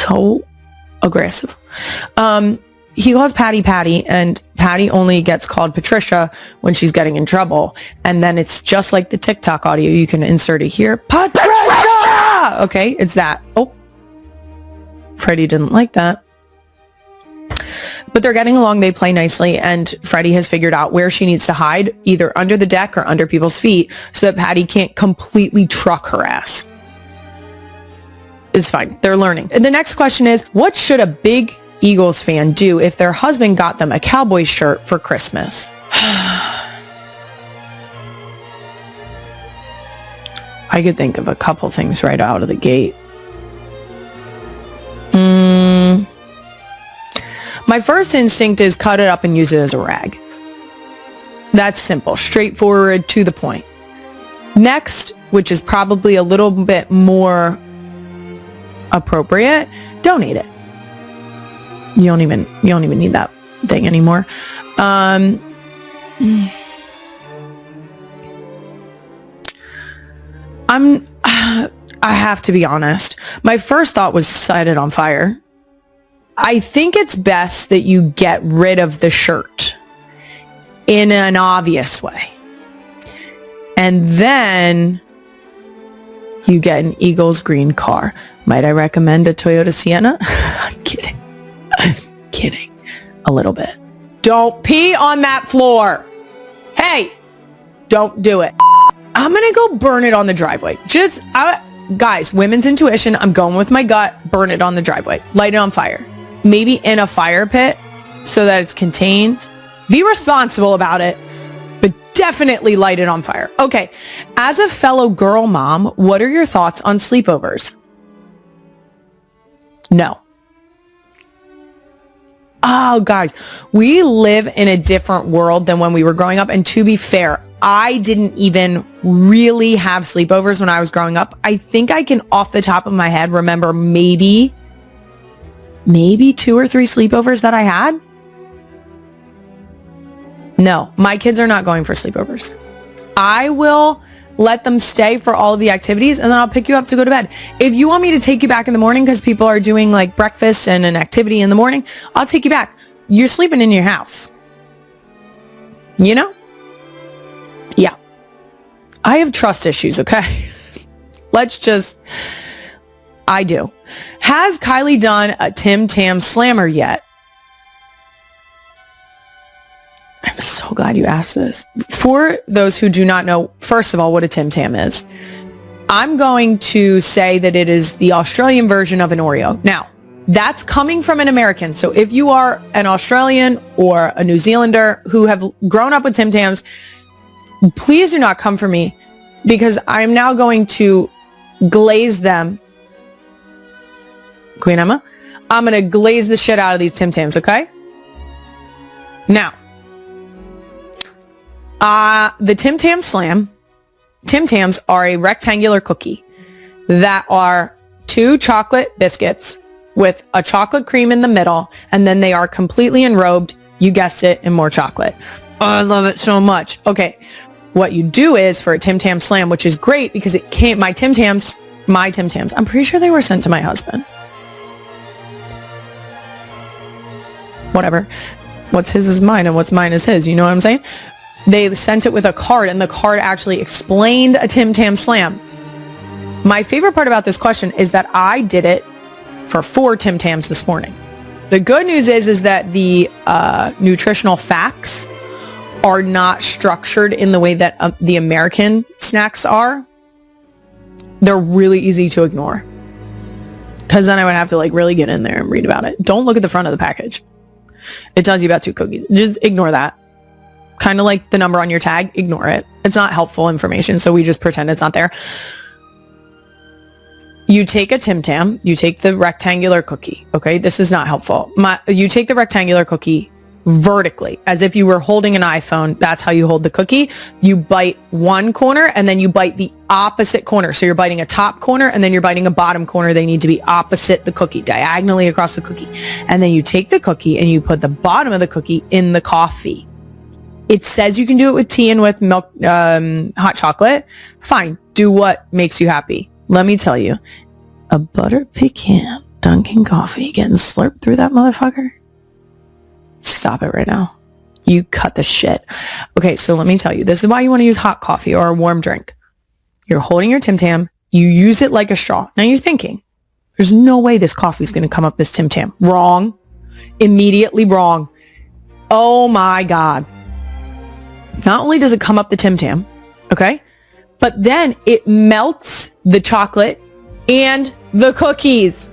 So aggressive. He calls Patty, and Patty only gets called Patricia when she's getting in trouble. And then it's just like the TikTok audio. You can insert it here. Patricia! Okay, it's that. Oh, Freddie didn't like that. But they're getting along. They play nicely. And Freddie has figured out where she needs to hide, either under the deck or under people's feet, so that Patty can't completely truck her ass. It's fine. They're learning. And the next question is, what should a big Eagles fan do if their husband got them a Cowboys shirt for Christmas? I could think of a couple things right out of the gate. My first instinct is cut it up and use it as a rag. That's simple, straightforward, to the point. Next, which is probably a little bit more appropriate, donate it. You don't even need that thing anymore. I have to be honest. My first thought was set it on fire. I think it's best that you get rid of the shirt in an obvious way. And then you get an Eagles green car. Might I recommend a Toyota Sienna? I'm kidding. I'm kidding. A little bit. Don't pee on that floor. Hey, don't do it. I'm going to go burn it on the driveway. Guys, women's intuition. I'm going with my gut. Burn it on the driveway. Light it on fire. Maybe in a fire pit so that it's contained. Be responsible about it, but definitely light it on fire. Okay. As a fellow girl mom, what are your thoughts on sleepovers? No. Oh, guys, we live in a different world than when we were growing up. And to be fair, I didn't even really have sleepovers when I was growing up. I think I can, off the top of my head, remember maybe 2 or 3 sleepovers that I had. No, my kids are not going for sleepovers. I will let them stay for all of the activities, and then I'll pick you up to go to bed. If you want me to take you back in the morning because people are doing like breakfast and an activity in the morning, I'll take you back. You're sleeping in your house. You know? Yeah. I have trust issues, okay? I do. Has Kylie done a Tim Tam slammer yet? I'm so glad you asked this. For those who do not know, first of all, what a Tim Tam is, I'm going to say that it is the Australian version of an Oreo. Now, that's coming from an American. So if you are an Australian or a New Zealander who have grown up with Tim Tams, please do not come for me, because I'm now going to glaze them. Queen Emma, I'm going to glaze the shit out of these Tim Tams, okay? Now, the Tim Tam Slam, Tim Tams are a rectangular cookie that are 2 chocolate biscuits with a chocolate cream in the middle, and then they are completely enrobed, you guessed it, in more chocolate. Oh, I love it so much. Okay, what you do is, for a Tim Tam Slam, which is great because it came, my Tim Tams, I'm pretty sure they were sent to my husband. Whatever. What's his is mine and what's mine is his. You know what I'm saying? They sent it with a card, and the card actually explained a Tim Tam Slam. My favorite part about this question is that I did it for 4 Tim Tams this morning. The good news is that the nutritional facts are not structured in the way that the American snacks are. They're really easy to ignore, because then I would have to like really get in there and read about it. Don't look at the front of the package. It tells you about 2 cookies. Just ignore that. Kind of like the number on your tag, ignore it. It's not helpful information, so we just pretend it's not there. You take a Tim Tam, you take the rectangular cookie, okay? This is not helpful. You take the rectangular cookie vertically, as if you were holding an iPhone. That's how you hold the cookie. You bite one corner, and then you bite the opposite corner. So you're biting a top corner, and then you're biting a bottom corner. They need to be opposite the cookie, diagonally across the cookie. And then you take the cookie, and you put the bottom of the cookie in the coffee. It says you can do it with tea and with milk, hot chocolate. Fine. Do what makes you happy. Let me tell you, a butter pecan Dunkin' coffee getting slurped through that motherfucker. Stop it right now. You cut the shit. Okay, so let me tell you, this is why you want to use hot coffee or a warm drink. You're holding your Tim Tam. You use it like a straw. Now you're thinking, there's no way this coffee is going to come up this Tim Tam. Wrong. Immediately wrong. Oh my God. Not only does it come up the Tim Tam, okay, but then it melts the chocolate and the cookies.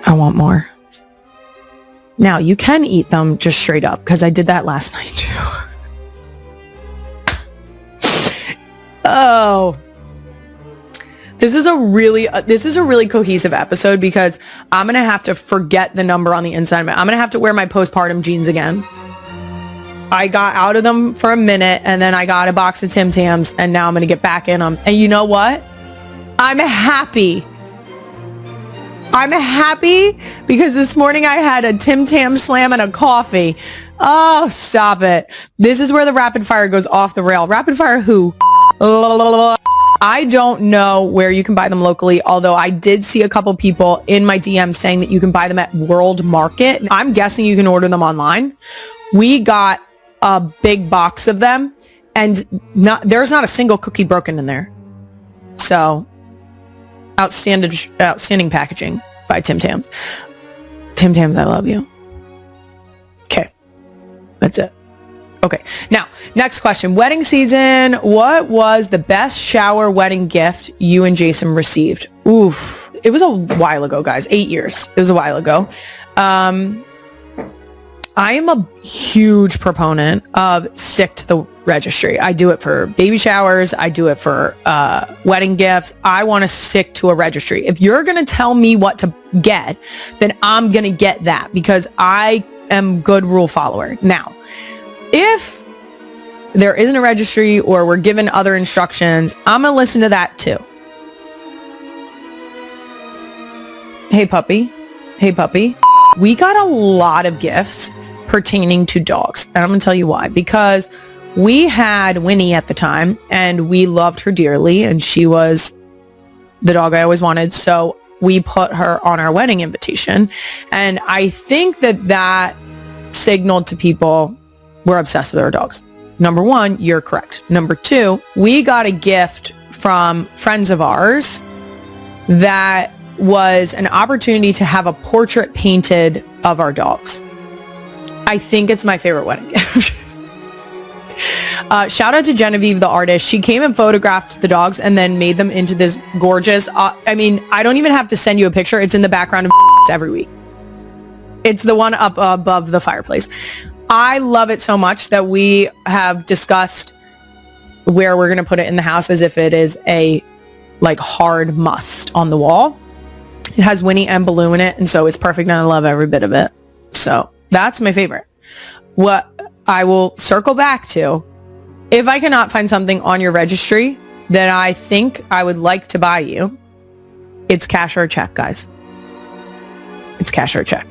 I want more. Now, you can eat them just straight up because I did that last night too. Oh. This is a really cohesive episode because I'm going to have to forget the number on the inside of it. I'm going to have to wear my postpartum jeans again. I got out of them for a minute and then I got a box of Tim Tams and now I'm going to get back in them. And you know what? I'm happy. I'm happy because this morning I had a Tim Tam slam and a coffee. Oh, stop it. This is where the rapid fire goes off the rail. Rapid fire who? I don't know where you can buy them locally, although I did see a couple people in my DM saying that you can buy them at World Market. I'm guessing you can order them online. We got a big box of them and there's not a single cookie broken in there. So outstanding packaging by Tim Tams. Tim Tams, I love you. Okay. That's it. Okay. Now, next question. Wedding season. What was the best shower wedding gift you and Jason received? Oof. It was a while ago, guys. 8 years. It was a while ago. I am a huge proponent of stick to the registry. I do it for baby showers. I do it for wedding gifts. I want to stick to a registry. If you're going to tell me what to get, then I'm going to get that because I am good rule follower. Now, if there isn't a registry or we're given other instructions, I'm going to listen to that too. Hey, puppy. Hey, puppy. We got a lot of gifts pertaining to dogs. And I'm going to tell you why. Because we had Winnie at the time and we loved her dearly and she was the dog I always wanted. So we put her on our wedding invitation. And I think that signaled to people we're obsessed with our dogs. Number one, you're correct. Number two, we got a gift from friends of ours that was an opportunity to have a portrait painted of our dogs. I think it's my favorite wedding gift. Shout out to Genevieve, the artist. She came and photographed the dogs and then made them into this gorgeous, I mean, I don't even have to send you a picture. It's in the background of every week. It's the one up above the fireplace. I love it so much that we have discussed where we're going to put it in the house as if it is a like hard must on the wall. It has Winnie and Baloo in it, and so it's perfect, and I love every bit of it. So that's my favorite. What I will circle back to, if I cannot find something on your registry that I think I would like to buy you, it's cash or check, guys. It's cash or check.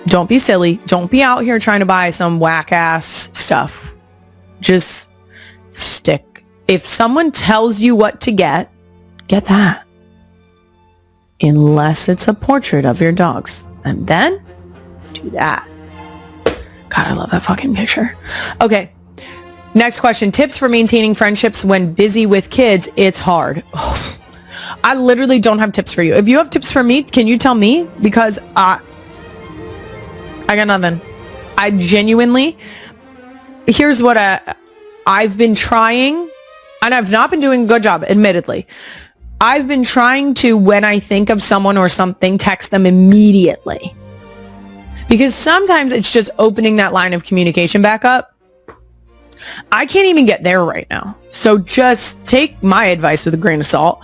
Don't be silly. Don't be out here trying to buy some whack-ass stuff. Just stick. If someone tells you what to get that. Unless it's a portrait of your dogs. And then, do that. God, I love that fucking picture. Okay. Next question. Tips for maintaining friendships when busy with kids. It's hard. Oh, I literally don't have tips for you. If you have tips for me, can you tell me? Because I got nothing. I genuinely, here's what I've been trying, and I've not been doing a good job, admittedly. I've been trying to, when I think of someone or something, text them immediately. Because sometimes it's just opening that line of communication back up. I can't even get there right now. So just take my advice with a grain of salt.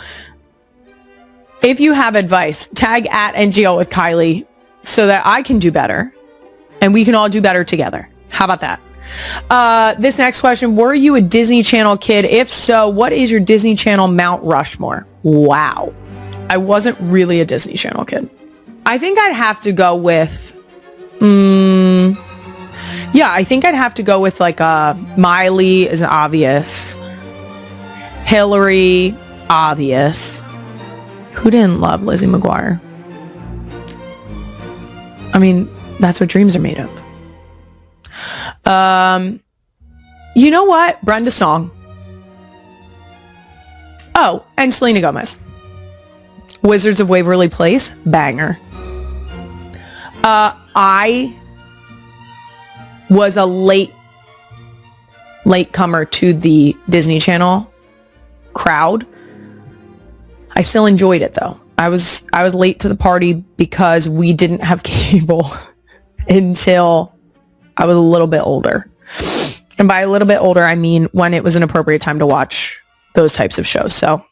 If you have advice, tag at NGL with Kylie so that I can do better. And we can all do better together. How about that? This next question, were you a Disney Channel kid? If so, what is your Disney Channel Mount Rushmore? Wow. I wasn't really a Disney Channel kid. I think I'd have to go with, I think I'd have to go with like Miley is obvious. Hillary, obvious. Who didn't love Lizzie McGuire? I mean, that's what dreams are made of. You know what? Brenda Song. Oh, and Selena Gomez. Wizards of Waverly Place, banger. I was a latecomer to the Disney Channel crowd. I still enjoyed it though. I was late to the party because we didn't have cable until I was a little bit older. And by a little bit older, I mean when it was an appropriate time to watch those types of shows. So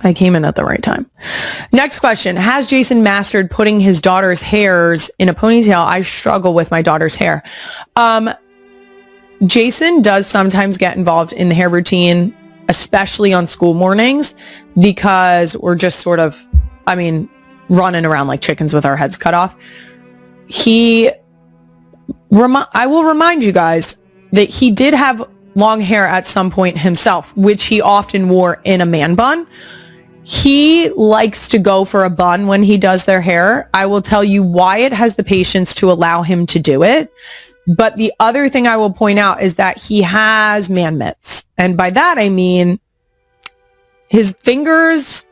I came in at the right time. Next question. Has Jason mastered putting his daughter's hairs in a ponytail? I struggle with my daughter's hair. Jason does sometimes get involved in the hair routine, especially on school mornings, because we're just sort of, running around like chickens with our heads cut off. I will remind you guys that he did have long hair at some point himself, which he often wore in a man bun. He likes to go for a bun when he does their hair. I will tell you Wyatt has the patience to allow him to do it. But the other thing I will point out is that he has man mitts. And by that, I mean his fingers.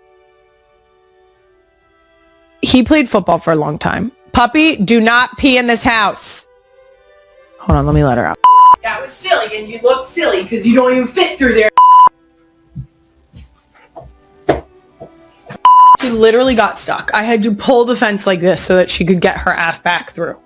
He played football for a long time. Puppy, do not pee in this house. Hold on, let me let her out. That was silly, and you look silly because you don't even fit through there. She literally got stuck. I had to pull the fence like this so that she could get her ass back through.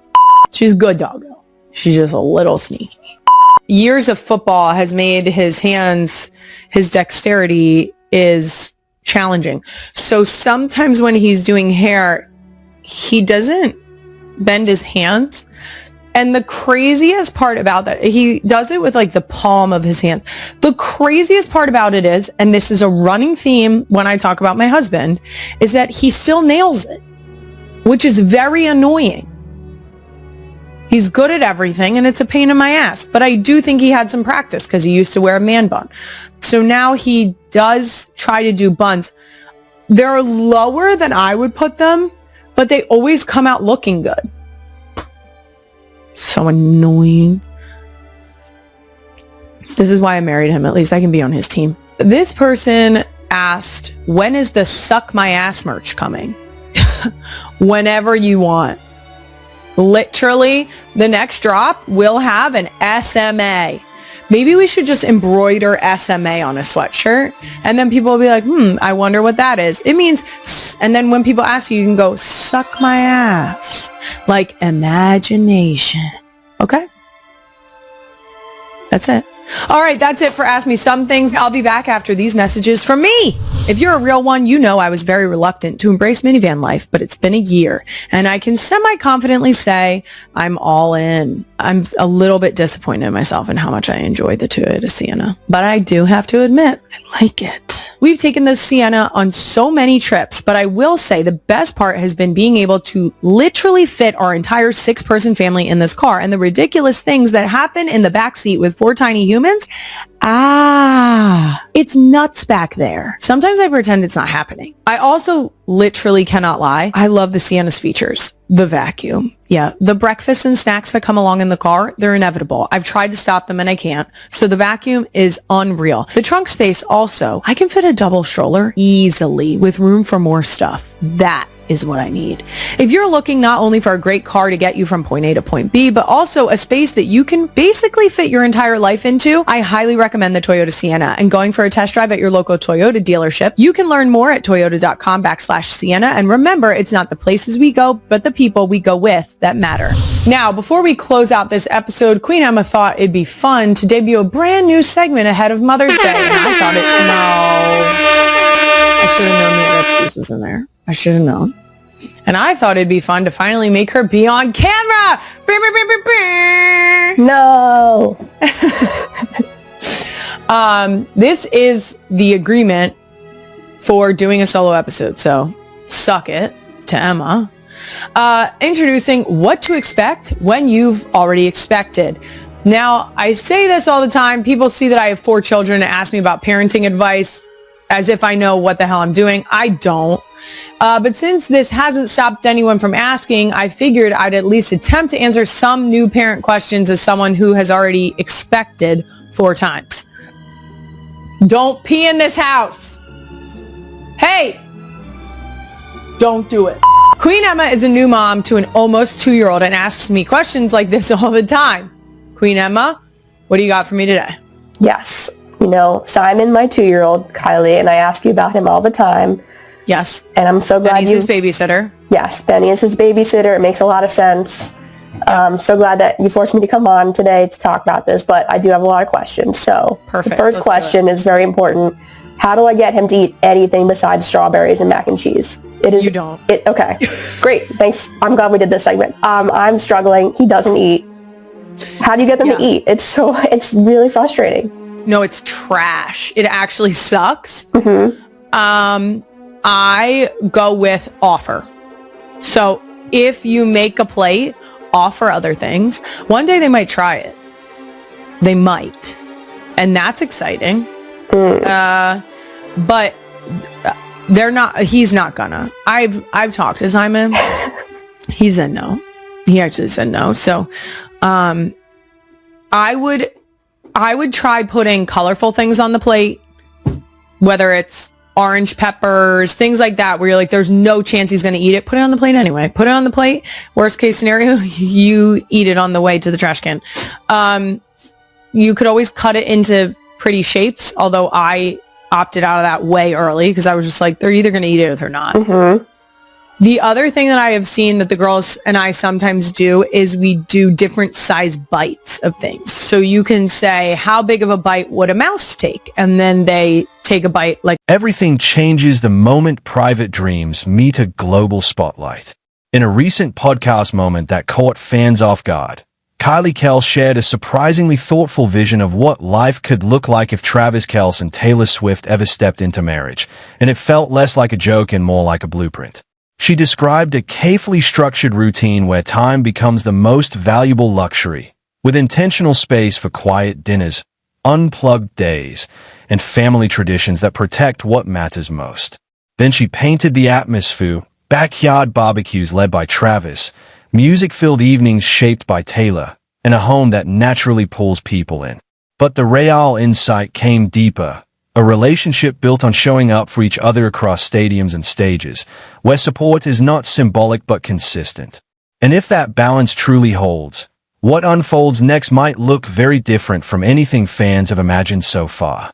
She's a good dog, though. She's just a little sneaky. Years of football has made his hands, his dexterity is challenging. So sometimes when he's doing hair, he doesn't bend his hands. And the craziest part about that, he does it with like the palm of his hands. The craziest part about it is, and this is a running theme when I talk about my husband, is that he still nails it, which is very annoying. He's good at everything and it's a pain in my ass. But I do think he had some practice because he used to wear a man bun. So now he does try to do buns. They're lower than I would put them, but they always come out looking good. So annoying. This is why I married him. At least I can be on his team. This person asked, when is the Suck My Ass merch coming? Whenever you want. Literally, the next drop will have an SMA. Maybe we should just embroider SMA on a sweatshirt. And then people will be like, I wonder what that is. It means, and then when people ask you, you can go, suck my ass. Like imagination. Okay? That's it. All right, that's it for Ask Me Some Things. I'll be back after these messages from me. If you're a real one, you know I was very reluctant to embrace minivan life, but it's been a year, and I can semi-confidently say I'm all in. I'm a little bit disappointed in myself in how much I enjoyed the Toyota Sienna, but I do have to admit, I like it. We've taken the Sienna on so many trips, but I will say the best part has been being able to literally fit our entire 6-person family in this car, and the ridiculous things that happen in the backseat with 4 tiny humans. It's nuts back there. Sometimes I pretend it's not happening. I also literally cannot lie. I love the Sienna's features. The vacuum. Yeah, the breakfast and snacks that come along in the car, they're inevitable. I've tried to stop them and I can't. So the vacuum is unreal. The trunk space also. I can fit a double stroller easily with room for more stuff. That is what I need. If you're looking not only for a great car to get you from point A to point B, but also a space that you can basically fit your entire life into, I highly recommend the Toyota Sienna. And going for a test drive at your local Toyota dealership, you can learn more at toyota.com/Sienna. And remember, it's not the places we go, but the people we go with that matter. Now, before we close out this episode, Queen Emma thought it'd be fun to debut a brand new segment ahead of Mother's Day. And I thought I should have known that Alexis was in there. I should have known. And I thought it'd be fun to finally make her be on camera. No. This is the agreement for doing a solo episode. So suck it to Emma. Introducing what to expect when you've already expected. Now, I say this all the time. People see that I have 4 children and ask me about parenting advice as if I know what the hell I'm doing. I don't. But since this hasn't stopped anyone from asking, I figured I'd at least attempt to answer some new parent questions as someone who has already expected 4 times. Don't pee in this house. Hey, don't do it. Queen Emma is a new mom to an almost 2-year-old and asks me questions like this all the time. Queen Emma, what do you got for me today? Yes. You know, Simon, my 2-year-old, Kylie, and I ask you about him all the time. Yes. And I'm so glad Benny's his babysitter. Yes, Benny is his babysitter. It makes a lot of sense. So glad that you forced me to come on today to talk about this, but I do have a lot of questions. So perfect. The first question is very important. How do I get him to eat anything besides strawberries and mac and cheese? You don't. Okay, great. Thanks. I'm glad we did this segment. I'm struggling. He doesn't eat. How do you get them to eat? It's really frustrating. No, it's trash. It actually sucks. Mm-hmm. I go with offer. So if you make a plate, offer other things. One day they might try it. They might. And that's exciting. But he's not gonna. I've talked to Simon. He said no. He actually said no. So, I would try putting colorful things on the plate, whether it's orange peppers, things like that, where you're like, there's no chance he's going to eat it. Put it on the plate anyway. Put it on the plate. Worst case scenario, you eat it on the way to the trash can. You could always cut it into pretty shapes, although I opted out of that way early because I was just like, they're either going to eat it or they're not. Mm-hmm. The other thing that I have seen that the girls and I sometimes do is we do different size bites of things. So you can say, how big of a bite would a mouse take? And then they take a bite like... Everything changes the moment private dreams meet a global spotlight. In a recent podcast moment that caught fans off guard, Kylie Kelce shared a surprisingly thoughtful vision of what life could look like if Travis Kelce and Taylor Swift ever stepped into marriage, and it felt less like a joke and more like a blueprint. She described a carefully structured routine where time becomes the most valuable luxury, with intentional space for quiet dinners, unplugged days, and family traditions that protect what matters most. Then she painted the atmosphere: backyard barbecues led by Travis, music-filled evenings shaped by Taylor, and a home that naturally pulls people in. But the real insight came deeper. A relationship built on showing up for each other across stadiums and stages, where support is not symbolic but consistent. And if that balance truly holds, what unfolds next might look very different from anything fans have imagined so far.